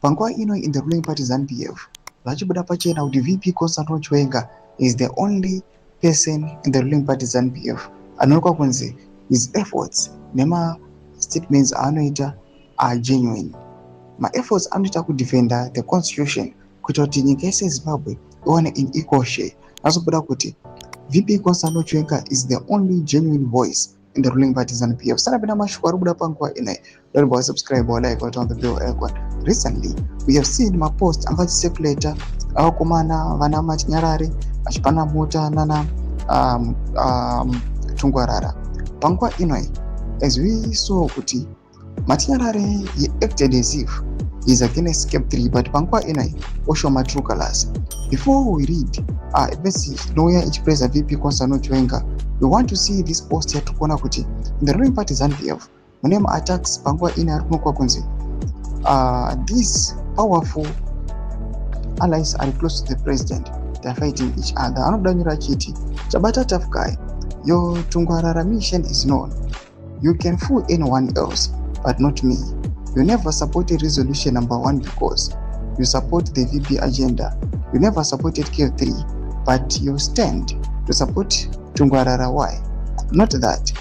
Panguva ino in the ruling party ZANU-PF vachibuda pachena kuti VP Constantine Chiwenga is the only person in the ruling party ZANU-PF anoonekwa kunzi his efforts nema statements aanoita are genuine. Ma-efforts anoita kudefenda the constitution kuita kuti nyika yese Zimbabwe iwane in equal share. Azobuda kuti VP Constantine Chiwenga is the only genuine voice in the ruling party ZANU-PF. Sana pena mashoko aribuda panguva ino. Don't forget to subscribe or like or turn the bell icon. Recently, we have seen my post angati circulator avakomana vana Machinyarare vachipana mota nana Tungwarara. Panguva ino, as we saw kuti Machinyarare he acted as if he is against Cap 3, but panguva ino osho my true colors. Before we read basic lawyer each praise VP Constantine Chiwenga, we want to see this post here to kona kuti in the ruling party ZANU-PF name attacks panguva ino arikunokwa kunzi these powerful allies are close to the president. They are fighting each other. Anodanyura chiti chabata tough guy. Your Tungwarara mission is known. You can fool anyone else, but not me. You never supported resolution number 1 because you support the VP agenda. You never supported K3, but you stand to support Tungwarara. Why? Not that.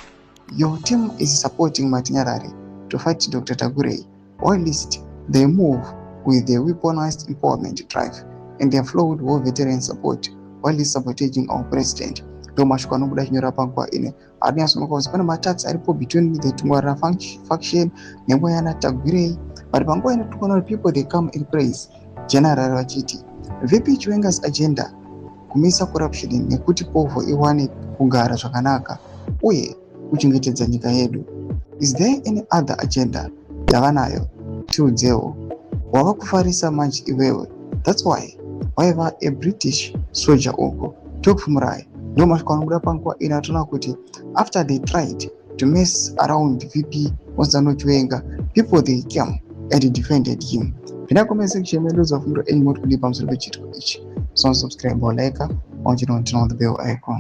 Your team is supporting Machinyarare to fight Dr. Tagure, or at least they move with their weaponized empowerment drive and their flawed war veteran support while sabotaging our president. Domashko anobuda chinyora panguva ine arinyatsonoka kuti pane mattacks aripo between the Tungwarara faction nemoyana Tagure, but panguva ine tikuona kuti people they come in praise general vachiti VP Chiwenga's agenda kumisa corruption nekuti povo iwane kugara zvakanaka uye kuchengetedza nyika yedu. Is there any other agenda yavanayo tiudzewo wava kufarisa manje iwewe? That's why waiva a British soldier uko tokufumurai ndomashoko anobuda panguva ino atoona kuti after they tried to mess around VP Constantine Chiwenga, people they came and defended him. Pinda comment section meloza fundo any more kudipa pamusoro pechitiko ichi. So subscribe or like, or turn on the bell icon.